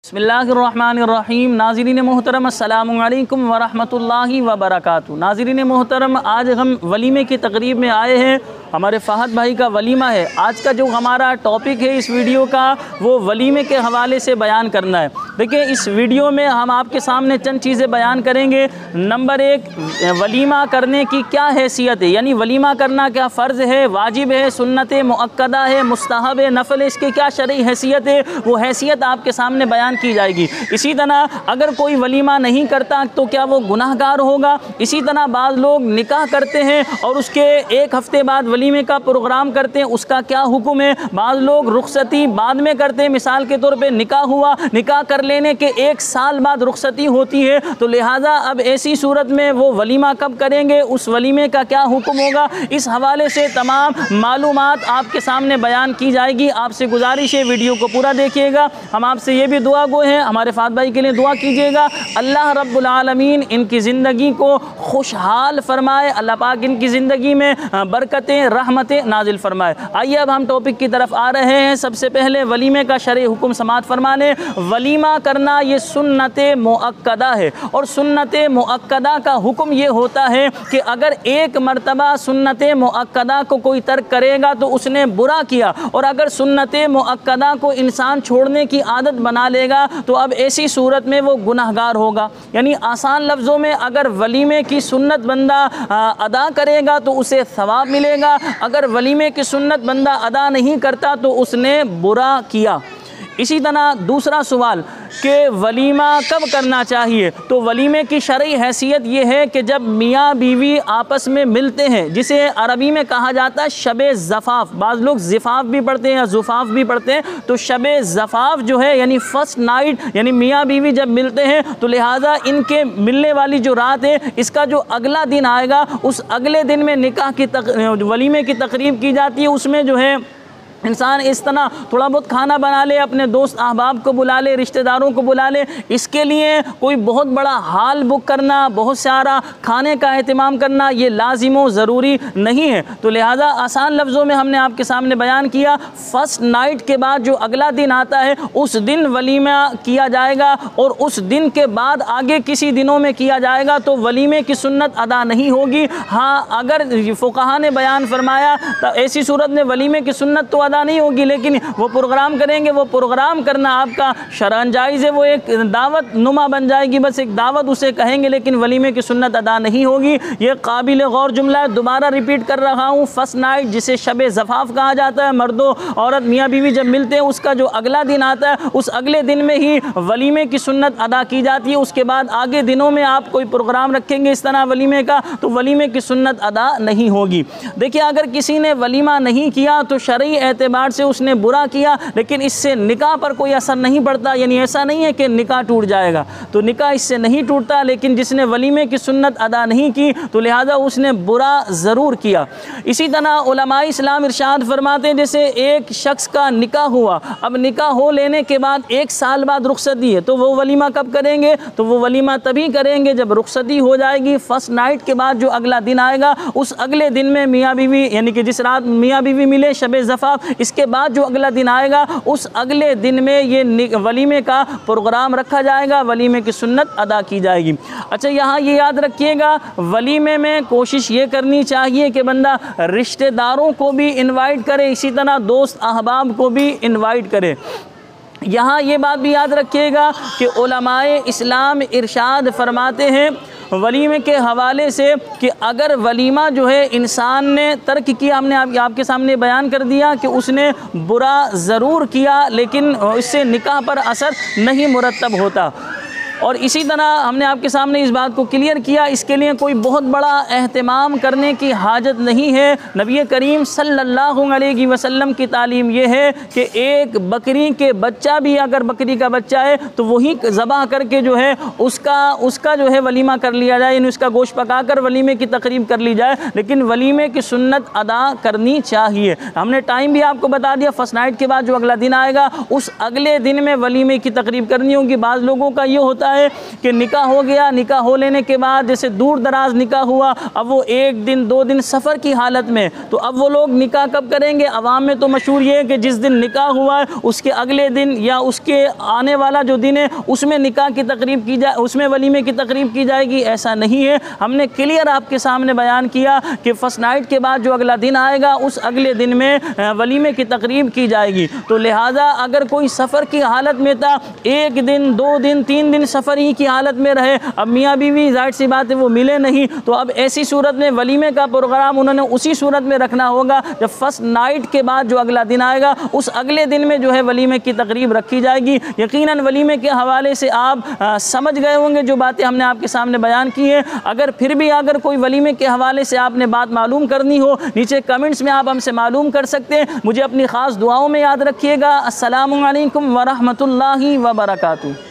बिस्मिल्लाहिर्रहमानिर्रहीम। नाज़रीन मोहतरम अस्सलामु अलैकुम वरहमतुल्लाहि वबरकातुहू। नाज़रीन मोहतरम, आज हम वलीमे की तकरीब में आए हैं। हमारे फ़हद भाई का वलीमा है। आज का जो हमारा टॉपिक है इस वीडियो का, वो वलीमे के हवाले से बयान करना है। देखिए, इस वीडियो में हम आपके सामने चंद चीज़ें बयान करेंगे। नंबर एक, वलीमा करने की क्या हैसियत है, यानी वलीमा करना क्या फ़र्ज़ है, वाजिब है, सुन्नत मुअक्कदा है, मुस्तहब है, नफ़ल है, इसके क्या शरई हैसियत है, वो हैसियत आपके सामने बयान की जाएगी। इसी तरह अगर कोई वलीमा नहीं करता तो क्या वो गुनाहगार होगा। इसी तरह बाज़ लोग निकाह करते हैं और उसके एक हफ़्ते बाद वलीमे का प्रोग्राम करते हैं, उसका क्या हुक्म है। बाज़ लोग रुखसती बाद में करते हैं, मिसाल के तौर पे निकाह हुआ, निकाह कर लेने के 1 साल बाद रुखसती होती है, तो लिहाजा अब ऐसी सूरत में वो वलीमा कब करेंगे, उस वलीमे का क्या हुक्म होगा, इस हवाले से तमाम मालूमात आपके सामने बयान की जाएगी। आपसे गुजारिश है वीडियो को पूरा देखिएगा। हम आपसे ये भी दुआ गो हैं, हमारे फ़हद भाई के लिए दुआ कीजिएगा, अल्लाह रब्बुल आलमीन इनकी ज़िंदगी को खुशहाल फरमाए, अल्लाह पाक इनकी ज़िंदगी में बरकतें रहमतें नाजिल फरमाए। आइए अब हम टॉपिक की तरफ आ रहे हैं। सबसे पहले वलीमे का शरई हुक्म समात फरमाने। वलीमा करना ये सुन्नत मुअक्कदा है, और सुन्नत मुअक्कदा का हुक्म ये होता है कि अगर एक मरतबा सुन्नत मुअक्कदा को कोई तर्क करेगा तो उसने बुरा किया, और अगर सुन्नत मुअक्कदा को इंसान छोड़ने की आदत बना लेगा तो अब ऐसी सूरत में वो गुनाहगार होगा। यानी आसान लफ्ज़ों में, अगर वलीमे की सुन्नत बंदा अदा करेगा तो उसे सवाब मिलेगा, अगर वलीमे की सुन्नत बंदा अदा नहीं करता तो उसने बुरा किया। इसी तरह दूसरा सवाल कि वलीमा कब करना चाहिए, तो वलीमे की शरई हैसियत ये है कि जब मियाँ बीवी आपस में मिलते हैं, जिसे अरबी में कहा जाता है शबे ज़फ़ाफ़, बाज़ लोग ज़िफ़ाफ़ भी पढ़ते हैं या ज़ुफ़ाफ़ भी पढ़ते हैं, तो शबे ज़फ़ाफ़ जो है यानी फ़र्स्ट नाइट, यानी मियाँ बीवी जब मिलते हैं तो लिहाजा इनके मिलने वाली जो रात है, इसका जो अगला दिन आएगा उस अगले दिन में निकाह की वलीमे की तकरीब की जाती है। उसमें जो है इंसान इस तरह थोड़ा बहुत खाना बना ले, अपने दोस्त अहबाब को बुला ले, रिश्तेदारों को बुला ले। इसके लिए कोई बहुत बड़ा हाल बुक करना, बहुत सारा खाने का एहतमाम करना, ये लाजिम व ज़रूरी नहीं है। तो लिहाजा आसान लफ्ज़ों में हमने आपके सामने बयान किया, फ़र्स्ट नाइट के बाद जो अगला दिन आता है उस दिन वलीमा किया जाएगा, और उस दिन के बाद आगे किसी दिनों में किया जाएगा तो वलीमे की सुन्नत अदा नहीं होगी। हाँ, अगर फ़ुक़हा ने बयान फरमाया तो ऐसी सूरत में वलीमे की सुन्नत तो अदा नहीं होगी, लेकिन वो प्रोग्राम करेंगे, वो प्रोग्राम करना आपका शरअन जायज़ है, वो एक दावत नुमा बन जाएगी, बस एक दावत उसे कहेंगे, लेकिन वलीमे की सुन्नत अदा नहीं होगी। ये काबिल गौर जुमला है, दोबारा रिपीट कर रहा हूँ। फर्स्ट नाइट जिसे शबे ज़फ़ाफ़ कहा जाता है, मर्दों औरत मियाँ बीवी जब मिलते हैं उसका जो अगला दिन आता है उस अगले दिन में ही वलीमे की सुन्नत अदा की जाती है। उसके बाद आगे दिनों में आप कोई प्रोग्राम रखेंगे इस तरह वलीमे का, तो वलीमे की सुन्नत अदा नहीं होगी। देखिए, अगर किसी ने वलीमा नहीं किया तो शरई एतबार से उसने बुरा किया, लेकिन इससे निकाह पर कोई असर नहीं पड़ता। यानी ऐसा नहीं है कि निकाह टूट जाएगा, तो निकाह इससे नहीं टूटता, लेकिन जिसने वलीमे की सुन्नत अदा नहीं की तो लिहाजा उसने बुरा ज़रूर किया। इसी तरह उलमाए इस्लाम इरशाद फरमाते हैं, जैसे एक शख्स का निकाह हुआ, अब निकाह हो लेने के बाद 1 साल बाद रुखसती है, तो वो वलीमा कब करेंगे, तो वो वलीमा तभी करेंगे जब रुखसती हो जाएगी। फर्स्ट नाइट के बाद जो अगला दिन आएगा उस अगले दिन में मियाँ बीवी, यानी कि जिस रात मियाँ बीवी मिले शबे ज़फ़ाफ़, इसके बाद जो अगला दिन आएगा उस अगले दिन में ये वलीमे का प्रोग्राम रखा जाएगा, वलीमे की सुन्नत अदा की जाएगी। अच्छा, यहाँ ये याद रखिएगा, वलीमे में कोशिश ये करनी चाहिए कि बंदा रिश्तेदारों को भी इनवाइट करे, इसी तरह दोस्त अहबाब को भी इनवाइट करे। यहाँ ये बात भी याद रखिएगा कि उलमाए इस्लाम इरशाद फरमाते हैं वलीमे के हवाले से कि अगर वलीमा जो है इंसान ने तर्क किया, हमने आपके सामने बयान कर दिया कि उसने बुरा ज़रूर किया, लेकिन इससे निकाह पर असर नहीं मुरतब होता। और इसी तरह हमने आपके सामने इस बात को क्लियर किया, इसके लिए कोई बहुत बड़ा एहतमाम करने की हाजत नहीं है। नबी करीम सल्लल्लाहु अलैहि वसल्लम की तालीम ये है कि एक बकरी के बच्चा भी, अगर बकरी का बच्चा है तो वही ज़बह करके जो है उसका जो है वलीमा कर लिया जाए, यानी उसका गोश्त पकाकर वलीमे की तकरीब कर ली जाए, लेकिन वलीमे की सुन्नत अदा करनी चाहिए। हमने टाइम भी आपको बता दिया, फर्स्ट नाइट के बाद जो अगला दिन आएगा उस अगले दिन में वलीमे की तकरीब करनी होगी। बाज़ लोगों का ये होता होता है कि निकाह हो गया, निकाह हो लेने के बाद जैसे दूर दराज निकाह हुआ, अब वो 1 दिन 2 दिन सफ़र की हालत में, तो अब वो लोग निकाह कब करेंगे? अवाम में तो मशहूर ये है कि जिस दिन निकाह हुआ है उसके अगले दिन या उसके आने वाला जो दिन है उसमें निकाह की तकरीब की जाए, उसमें वलीमे की तकरीब की जाएगी। ऐसा नहीं है, हमने क्लियर आपके सामने बयान किया कि फर्स्ट नाइट के बाद जो अगला दिन आएगा उस अगले दिन में वलीमे की तकरीब की जाएगी। तो लिहाजा अगर कोई सफ़र की हालत में था, 1 दिन 2 दिन 3 दिन सफ़र ही की हालत में रहे, अब मियाँ बीवी जाहिर सी बात है वो मिले नहीं, तो अब ऐसी सूरत में वलीमे का प्रोग्राम उन्होंने उसी सूरत में रखना होगा जब फर्स्ट नाइट के बाद जो अगला दिन आएगा उस अगले दिन में जो है वलीमे की तकरीब रखी जाएगी। यकीनन वलीमे के हवाले से आप समझ गए होंगे जो बातें हमने आपके सामने बयान की है। अगर फिर भी अगर कोई वलीमे के हवाले से आपने बात मालूम करनी हो, नीचे कमेंट्स में आप हमसे मालूम कर सकते हैं। मुझे अपनी ख़ास दुआओं में याद रखिएगा। अस्सलामु अलैकुम व रहमतुल्लाहि व बरकातुहू।